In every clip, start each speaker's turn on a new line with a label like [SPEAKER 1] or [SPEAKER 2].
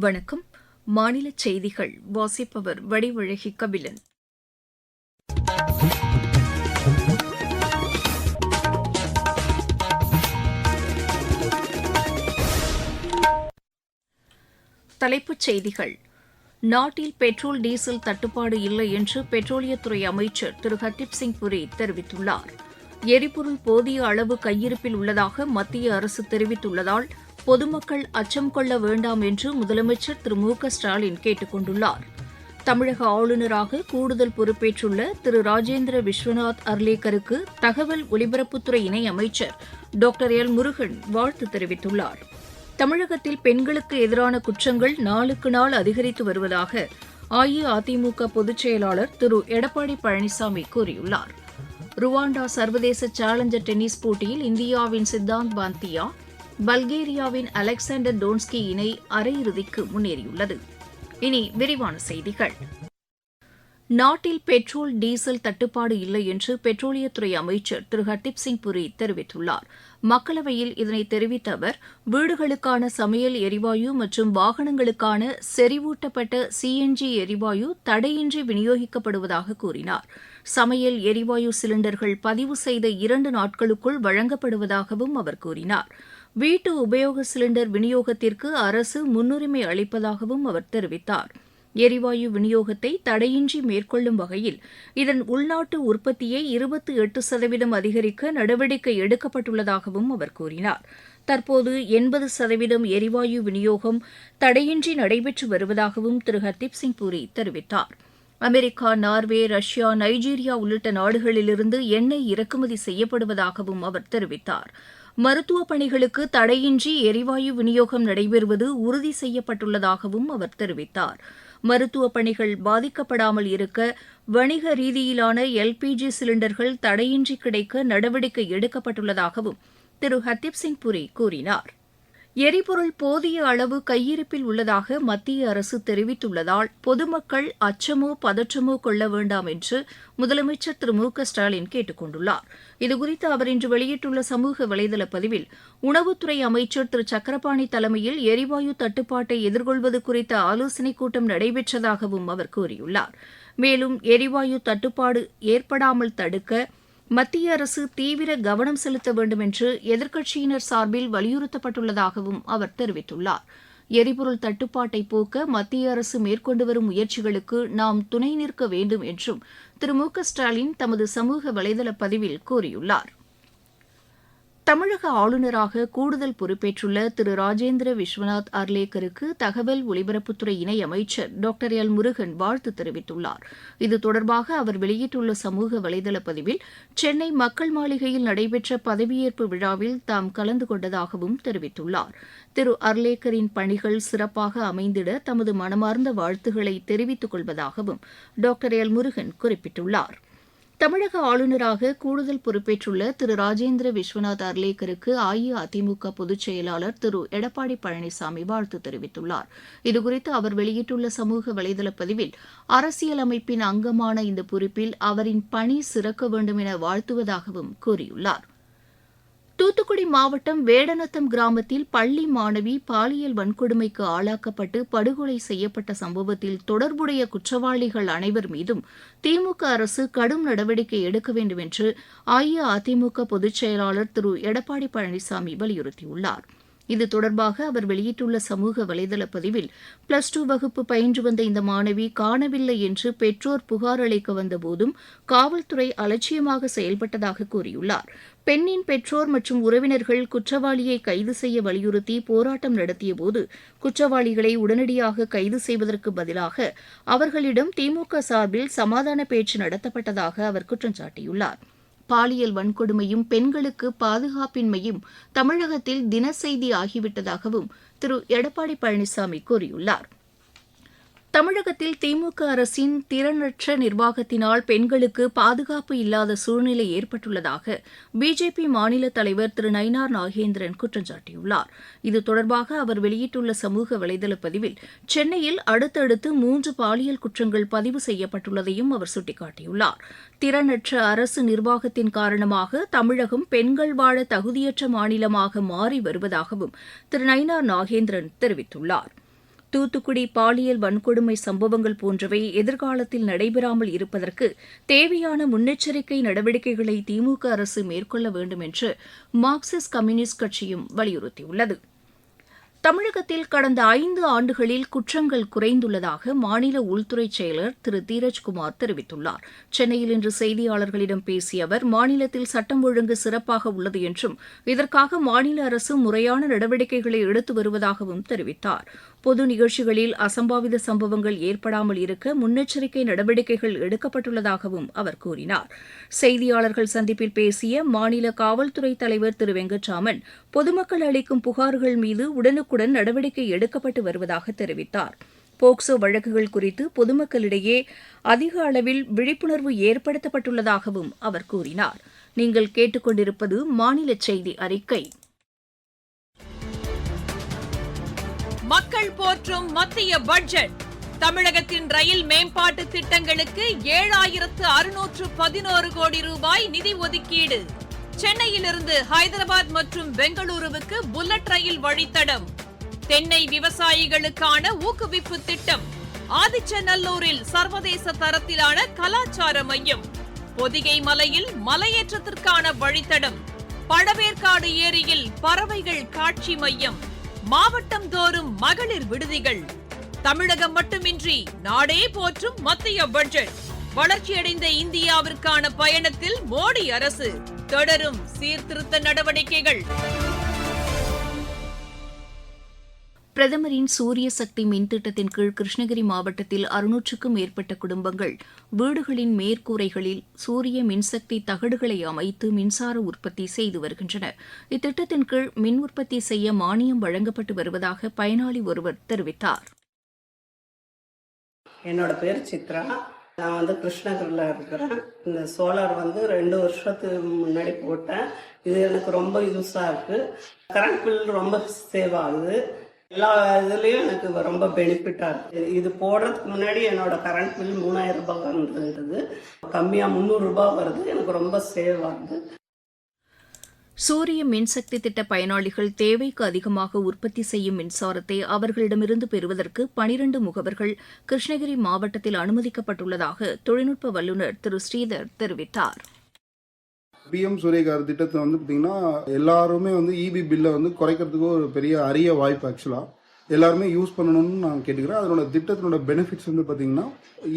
[SPEAKER 1] வணக்கம். மாநில செய்திகள் வாசிப்பவர் வடிவழகி கபிலன். தலைப்புச் செய்திகள். நாட்டில் பெட்ரோல் டீசல் தட்டுப்பாடு இல்லை என்று பெட்ரோலியத்துறை அமைச்சர் திரு ஹர்தீப் சிங் புரி தெரிவித்துள்ளார். எரிபொருள் போதிய அளவு கையிருப்பில் உள்ளதாக மத்திய அரசு தெரிவித்துள்ளதால் பொதுமக்கள் அச்சம் கொள்ள வேண்டாம் என்று முதலமைச்சர் திரு மு க ஸ்டாலின் கேட்டுக் கொண்டுள்ளார். தமிழக ஆளுநராக கூடுதல் பொறுப்பேற்றுள்ள திரு ராஜேந்திர விஸ்வநாத் அர்லேக்கருக்கு தகவல் ஒலிபரப்புத்துறை இணையமைச்சர் டாக்டர் எல் முருகன் வாழ்த்து தெரிவித்துள்ளார். தமிழகத்தில் பெண்களுக்கு எதிரான குற்றங்கள் நாளுக்கு நாள் அதிகரித்து வருவதாக அஇஅதிமுக பொதுச் செயலாளர் திரு எடப்பாடி பழனிசாமி கூறியுள்ளார். ருவாண்டா சர்வதேச சேலஞ்சர் டென்னிஸ் போட்டியில் இந்தியாவின் சித்தாந்த் பாந்தியா பல்கேரியாவின் அலெக்சாண்டர் டோன்ஸ்கி இணை அரையிறுதிக்கு முன்னேறியுள்ளது. இனி விரிவான செய்திகள். நாட்டில் பெட்ரோல் டீசல் தட்டுப்பாடு இல்லை என்று பெட்ரோலியத்துறை அமைச்சர் திரு ஹர்தீப் சிங் புரி தெரிவித்துள்ளார். மக்களவையில் இதனை தெரிவித்த அவர், வீடுகளுக்கான சமையல் எரிவாயு மற்றும் வாகனங்களுக்கான செறிவூட்டப்பட்ட சிஎன்ஜி எரிவாயு தடையின்றி விநியோகிக்கப்படுவதாக கூறினார். சமையல் எரிவாயு சிலிண்டர்கள் பதிவு செய்த 2 நாட்களுக்குள் வழங்கப்படுவதாகவும் அவர் கூறினார். வீட்டு உபயோக சிலிண்டர் விநியோகத்திற்கு அரசு முன்னுரிமை அளிப்பதாகவும் அவர் தெரிவித்தார். எரிவாயு விநியோகத்தை தடையின்றி மேற்கொள்ளும் வகையில் இதன் உள்நாட்டு உற்பத்தியை 28% அதிகரிக்க நடவடிக்கை எடுக்கப்பட்டுள்ளதாகவும் அவர் கூறினார். தற்போது 80% எரிவாயு விநியோகம் தடையின்றி நடைபெற்று வருவதாகவும் திரு ஹர்தீப் சிங் புரி தெரிவித்தார். அமெரிக்கா, நார்வே, ரஷ்யா, நைஜீரியா உள்ளிட்ட நாடுகளிலிருந்து எண்ணெய் இறக்குமதி செய்யப்படுவதாகவும் அவர் தெரிவித்தார். மருத்துவப் பணிகளுக்கு தடையின்றி எரிவாயு விநியோகம் நடைபெறுவது உறுதி செய்யப்பட்டுள்ளதாகவும் அவர் தெரிவித்தார். மருத்துவப் பணிகள் பாதிக்கப்படாமல் இருக்க வணிக ரீதியிலான எல்பிஜி சிலிண்டர்கள் தடையின்றி கிடைக்க நடவடிக்கை எடுக்கப்பட்டுள்ளதாகவும் திரு ஹர்தீப் சிங் புரி கூறினார். எரிபொருள் போதிய அளவு கையிருப்பில் உள்ளதாக மத்திய அரசு தெரிவித்துள்ளதால் பொதுமக்கள் அச்சமோ பதற்றமோ கொள்ள வேண்டாம் என்று முதலமைச்சர் திரு மு க ஸ்டாலின் கேட்டுக் கொண்டுள்ளார். இதுகுறித்து அவர் இன்று வெளியிட்டுள்ள சமூக வலைதள பதிவில், உணவுத்துறை அமைச்சர் திரு சக்கரபாணி தலைமையில் எரிவாயு தட்டுப்பாட்டை எதிர்கொள்வது குறித்த ஆலோசனைக் கூட்டம் நடைபெற்றதாகவும் அவர் கூறியுள்ளார். மேலும் எரிவாயு தட்டுப்பாடு ஏற்படாமல் தடுக்க மத்திய அரசு தீவிர கவனம் செலுத்த வேண்டும் என்று எதிர்க்கட்சியினர் சார்பில் வலியுறுத்தப்பட்டுள்ளதாகவும் அவர் தெரிவித்துள்ளார். எரிபொருள் தட்டுப்பாட்டை போக்க மத்திய அரசு மேற்கொண்டு வரும் முயற்சிகளுக்கு நாம் துணை நிற்க வேண்டும் என்றும் திரு மு க ஸ்டாலின் தமது சமூக வலைதள பதிவில் கூறியுள்ளார். தமிழக ஆளுநராக கூடுதல் பொறுப்பேற்றுள்ள திரு ராஜேந்திர விஸ்வநாத் அர்லேக்கருக்கு தகவல் ஒலிபரப்புத்துறை இணையமைச்சர் டாக்டர் எல் முருகன் வாழ்த்து தெரிவித்துள்ளார். இது தொடர்பாக அவர் வெளியிட்டுள்ள சமூக வலைதள பதிவில், சென்னை மக்கள் மாளிகையில் நடைபெற்ற பதவியேற்பு விழாவில் தாம் கலந்து கொண்டதாகவும் தெரிவித்துள்ளார். திரு அர்லேக்கரின் பணிகள் சிறப்பாக அமைந்திட தமது மனமார்ந்த வாழ்த்துக்களை தெரிவித்துக் கொள்வதாகவும் டாக்டர் எல் முருகன் குறிப்பிட்டுள்ளார். தமிழக ஆளுநராக கூடுதல் பொறுப்பேற்றுள்ள திரு ராஜேந்திர விஸ்வநாத் அர்லேக்கருக்கு அஇஅதிமுக பொதுச் செயலாளர் திரு எடப்பாடி பழனிசாமி வாழ்த்து தெரிவித்துள்ளார். இதுகுறித்து அவர் வெளியிட்டுள்ள சமூக வலைதள பதிவில், அரசியலமைப்பின் அங்கமான இந்த பொறுப்பில் அவரின் பணி சிறக்க வேண்டும் என வாழ்த்துவதாகவும் கூறியுள்ளார். தூத்துக்குடி மாவட்டம் வேடநத்தம் கிராமத்தில் பள்ளி மாணவி பாலியல் வன்கொடுமைக்கு ஆளாக்கப்பட்டு படுகொலை செய்யப்பட்ட சம்பவத்தில் தொடர்புடைய குற்றவாளிகள் அனைவர் மீதும் திமுக அரசு கடும் நடவடிக்கை எடுக்க வேண்டும் என்று அஇஅதிமுக பொதுச் செயலாளர் திரு எடப்பாடி பழனிசாமி வலியுறுத்தியுள்ளார். இது தொடர்பாக அவர் வெளியிட்டுள்ள சமூக வலைதள பதிவில், +2 வகுப்பு பயின்று வந்த இந்த மாணவி காணவில்லை என்று பெற்றோர் புகார் அளிக்க வந்தபோதும் காவல்துறை அலட்சியமாக செயல்பட்டதாக கூறியுள்ளார். பெண்ணின் பெற்றோர் மற்றும் உறவினர்கள் குற்றவாளியை கைது செய்ய வலியுறுத்தி போராட்டம் நடத்தியபோது குற்றவாளிகளை உடனடியாக கைது செய்வதற்கு பதிலாக அவர்களிடம் திமுக சார்பில் சமாதான பேச்சு நடத்தப்பட்டதாக அவர் குற்றம் சாட்டியுள்ளார். பாலியல் வன்கொடுமையும் பெண்களுக்கு பாதுகாப்பின்மையும் தமிழகத்தில் தினசெய்தி ஆகிவிட்டதாகவும் திரு எடப்பாடி பழனிசாமி கூறியுள்ளார். தமிழகத்தில் திமுக அரசின் திறனற்ற நிர்வாகத்தினால் பெண்களுக்கு பாதுகாப்பு இல்லாத சூழ்நிலை ஏற்பட்டுள்ளதாக பிஜேபி மாநில தலைவர் திரு நயினார் நாகேந்திரன் குற்றம் சாட்டியுள்ளார். இது தொடர்பாக அவர் வெளியிட்டுள்ள சமூக வலைதள பதிவில், சென்னையில் அடுத்தடுத்து 3 பாலியல் குற்றங்கள் பதிவு செய்யப்பட்டுள்ளதையும் அவர் சுட்டிக்காட்டியுள்ளார். திறனற்ற அரசு நிர்வாகத்தின் காரணமாக தமிழகம் பெண்கள் வாழ தகுதியற்ற மாநிலமாக மாறி வருவதாகவும் திரு நயினார் நாகேந்திரன் தெரிவித்துள்ளார். தூத்துக்குடி பாலியல் வன்கொடுமை சம்பவங்கள் போன்றவை எதிர்காலத்தில் நடைபெறாமல் இருப்பதற்கு தேவையான முன்னெச்சரிக்கை நடவடிக்கைகளை திமுக அரசு மேற்கொள்ள வேண்டும் என்று மார்க்சிஸ்ட் கம்யூனிஸ்ட் கட்சியும் வலியுறுத்தியுள்ளது. தமிழகத்தில் கடந்த 5 ஆண்டுகளில் குற்றங்கள் குறைந்துள்ளதாக மாநில உள்துறை செயலர் திரு தீரஜ்குமார் தெரிவித்துள்ளார். சென்னையில் இன்று செய்தியாளர்களிடம் பேசிய அவர், மாநிலத்தில் சட்டம் ஒழுங்கு சிறப்பாக உள்ளது என்றும் இதற்காக மாநில அரசு முறையான நடவடிக்கைகளை எடுத்து வருவதாகவும் தெரிவித்தார். பொது நிகழ்ச்சிகளில் அசம்பாவித சம்பவங்கள் ஏற்படாமல் இருக்க முன்னெச்சரிக்கை நடவடிக்கைகள் எடுக்கப்பட்டுள்ளதாகவும் அவர் கூறினார். செய்தியாளர்கள் சந்திப்பில் பேசிய மாநில காவல்துறை தலைவர் திரு வெங்கட்ராமன், பொதுமக்கள் அளிக்கும் புகார்கள் மீது உடனுக்குடன் நடவடிக்கை எடுக்கப்பட்டு வருவதாக தெரிவித்தார். போக்சோ வழக்குகள் குறித்து பொதுமக்களிடையே அதிக அளவில் விழிப்புணர்வு ஏற்படுத்தப்பட்டுள்ளதாகவும் அவர் கூறினார். நீங்கள் கேட்டுக்கொண்டிருப்பது மாநில செய்தி அறிக்கை.
[SPEAKER 2] மக்கள் போற்றும் மத்திய பட்ஜெட். தமிழகத்தின் ரயில் மேம்பாட்டு திட்டங்களுக்கு 7611 கோடி ரூபாய் நிதி ஒதுக்கீடு. சென்னையிலிருந்து ஹைதராபாத் மற்றும் பெங்களூருவுக்கு புல்லட் ரயில் வழித்தடம். தென்னை விவசாயிகளுக்கான ஊக்குவிப்பு திட்டம். ஆதிச்சநல்லூரில் சர்வதேச தரத்திலான கலாச்சார மையம். பொதிகை மலையில் மலையேற்றத்திற்கான வழித்தடம். பழவேற்காடு ஏரியில் பறவைகள் காட்சி மையம். மாவட்டம் தோறும் மகளிர் விடுதிகள். தமிழகம் மட்டுமின்றி நாடே போற்றும் மத்திய பட்ஜெட். வளர்ச்சியடைந்த இந்தியாவிற்கான பயணத்தில் மோடி அரசு. தொடரும் சீர்திருத்த நடவடிக்கைகள்.
[SPEAKER 1] பிரதமரின் சூரிய சக்தி மின் திட்டத்தின் கீழ் கிருஷ்ணகிரி மாவட்டத்தில் 600க்கும் மேற்பட்ட குடும்பங்கள் வீடுகளின் மேற்கூரைகளில் சூரிய மின்சக்தி தகடுகளை அமைத்து மின்சார உற்பத்தி செய்து வருகின்றனர். இத்திட்டத்தின் கீழ் மின் உற்பத்தி செய்ய மானியம் வழங்கப்பட்டு வருவதாக பயனாளி ஒருவர் தெரிவித்தார்.
[SPEAKER 3] என்னோட பேர் சித்ரா. நான் கிருஷ்ணகிரியில் இருக்கிறேன். இந்த சோலார் 2 வருஷத்துக்கு முன்னாடி போட்டேன். இது எனக்கு ரொம்ப யூஸாக இருக்குது. கரண்ட் பில் ரொம்ப சேவ் ஆகுது. எல்லா இதுலேயும் எனக்கு ரொம்ப பெனிஃபிட்டாக இருக்குது. இது போடுறதுக்கு முன்னாடி என்னோட கரண்ட் பில் 3000 ரூபாய் இருந்தது. கம்மியாக 300 ரூபாய் வருது. எனக்கு ரொம்ப சேவ் ஆகுது.
[SPEAKER 1] சூரிய மின்சக்தி திட்ட பயனாளிகள் தேவைக்கு அதிகமாக உற்பத்தி செய்யும் மின்சாரத்தை அவர்களிடமிருந்து பெறுவதற்கு 12 முகவர்கள் கிருஷ்ணகிரி மாவட்டத்தில் அனுமதிக்கப்பட்டுள்ளதாக தொழில்நுட்ப வல்லுநர் திரு ஸ்ரீதர் தெரிவித்தார்.
[SPEAKER 4] பிஎம் சூரியகார் திட்டத்தை பார்த்தீங்கன்னா எல்லாருமே இபி பில்லை குறைக்கிறதுக்கு ஒரு பெரிய அரிய வாய்ப்பு. ஆக்சுவலாக எல்லாருமே யூஸ் பண்ணணும்னு நான் கேட்டுக்கிறேன். அதனோட திட்டத்தினோட பெனிஃபிட்ஸ் பார்த்தீங்கன்னா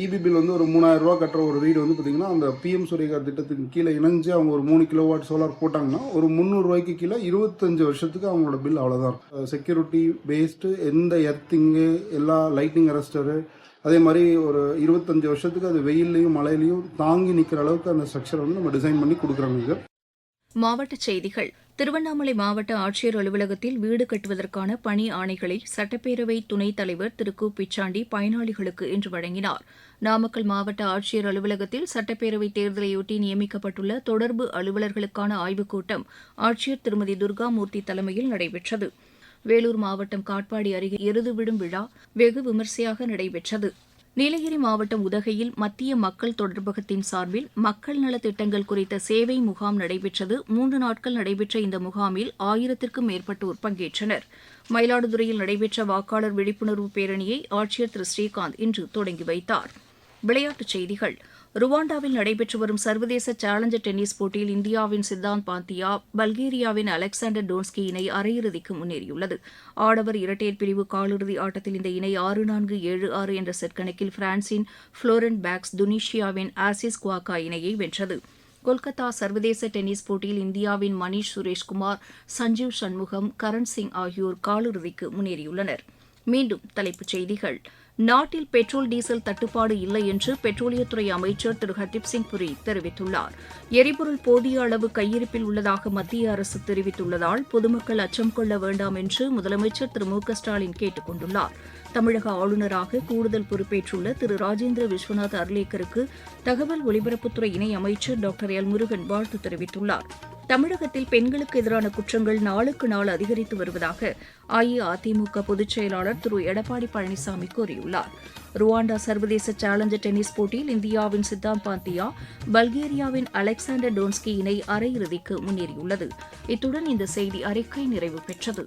[SPEAKER 4] இபி பில் ஒரு 3000 ரூபா கட்டுற ஒரு வீடு பார்த்தீங்கன்னா அந்த பிஎம் சூரியகார் திட்டத்துக்கு கீழே இணைஞ்சு அவங்க ஒரு 3 கிலோவாட் சோலார் போட்டாங்கன்னா ஒரு 300 ரூபாய்க்கு கீழே 25 வருஷத்துக்கு அவங்களோட பில் அவ்வளோதான். செக்யூரிட்டி பேஸ்டு எந்த எர்த்திங்கு எல்லா லைட்டிங் அரெஸ்டரு அதே மாதிரி ஒரு 25 வருஷத்துக்கு அது வெயிலையும் மழையிலையும் தாங்கி நிற்கிற அளவுக்கு அந்த ஸ்ட்ரக்சரை நம்ம டிசைன் பண்ணி கொடுக்குறாங்க.
[SPEAKER 1] மாவட்டச் செய்திகள். திருவண்ணாமலை மாவட்ட ஆட்சியர் அலுவலகத்தில் வீடு கட்டுவதற்கான பணி ஆணைகளை சட்டப்பேரவை துணைத் தலைவர் திரு கு பிச்சாண்டி பயனாளிகளுக்கு இன்று வழங்கினார். நாமக்கல் மாவட்ட ஆட்சியர் அலுவலகத்தில் சட்டப்பேரவைத் தேர்தலையொட்டி நியமிக்கப்பட்டுள்ள தொடர்பு அலுவலர்களுக்கான ஆய்வுக் கூட்டம் ஆட்சியர் திருமதி துர்காமூர்த்தி தலைமையில் நடைபெற்றது. வேலூர் மாவட்டம் காட்பாடி அருகே எருது விடும் விழா வெகு விமரிசையாக நடைபெற்றது. நீலகிரி மாவட்டம் உதகையில் மத்திய மக்கள் தொடர்பகத்தின் சார்பில் மக்கள் நலத் திட்டங்கள் குறித்த சேவை முகாம் நடைபெற்றது. 3 நாட்கள் நடைபெற்ற இந்த முகாமில் 1000க்கும் மேற்பட்டோர் பங்கேற்றனர். மயிலாடுதுறையில் நடைபெற்ற வாக்காளர் விழிப்புணர்வு பேரணியை ஆட்சியர் திரு ஸ்ரீகாந்த் இன்று தொடங்கி வைத்தார். விளையாட்டுச் செய்திகள். ருவாண்டாவில் நடைபெற்று வரும் சர்வதேச சேலஞ்சர் டென்னிஸ் போட்டியில் இந்தியாவின் சித்தாந்த் பாந்தியா பல்கேரியாவின் அலெக்சாண்டர் டோன்ஸ்கி இணை அரையிறுதிக்கு முன்னேறியுள்ளது. ஆடவர் இரட்டையர் பிரிவு காலிறுதி ஆட்டத்தில் இந்த இணை 6-4, 7-6 என்ற செட் கணக்கில் பிரான்சின் புளோரண்ட் பேக்ஸ் துனிஷியாவின் ஆசிஸ் குவாக்கா இணையை வென்றது. கொல்கத்தா சர்வதேச டென்னிஸ் போட்டியில் இந்தியாவின் மணீஷ் சுரேஷ்குமார், சஞ்சீவ் சண்முகம், கரண் சிங் ஆகியோர் காலிறுதிக்கு முன்னேறியுள்ளனர். மீண்டும் தலைப்புச் செய்திகள். நாட்டில் பெட்ரோல் டீசல் தட்டுப்பாடு இல்லை என்று பெட்ரோலியத்துறை அமைச்சர் திரு ஹர்தீப் சிங் புரி தெரிவித்துள்ளார். எரிபொருள் போதிய அளவு கையிருப்பில் உள்ளதாக மத்திய அரசு தெரிவித்துள்ளதால் பொதுமக்கள் அச்சம் கொள்ள வேண்டாம் என்று முதலமைச்சர் திரு மு க ஸ்டாலின் கேட்டுக் கொண்டுள்ளார். தமிழக ஆளுநராக கூடுதல் பொறுப்பேற்றுள்ள திரு ராஜேந்திர விஸ்வநாத் அர்லேக்கருக்கு தகவல் ஒலிபரப்புத்துறை இணை அமைச்சர் டாக்டர் எல் முருகன் வாழ்த்து தெரிவித்துள்ளார். தமிழகத்தில் பெண்களுக்கு எதிரான குற்றங்கள் நாளுக்கு நாள் அதிகரித்து வருவதாக அஇஅதிமுக பொதுச் செயலாளர் திரு எடப்பாடி பழனிசாமி கூறியுள்ளார். ருவாண்டா சர்வதேச சேலஞ்சர் டென்னிஸ் போட்டியில் இந்தியாவின் சித்தாந்த் பாந்தியா பல்கேரியாவின் அலெக்சாண்டர் டோன்ஸ்கி இணை அரையிறுதிக்கு முன்னேறியுள்ளது. இத்துடன் இந்த செய்தி அறிக்கை நிறைவு பெற்றது.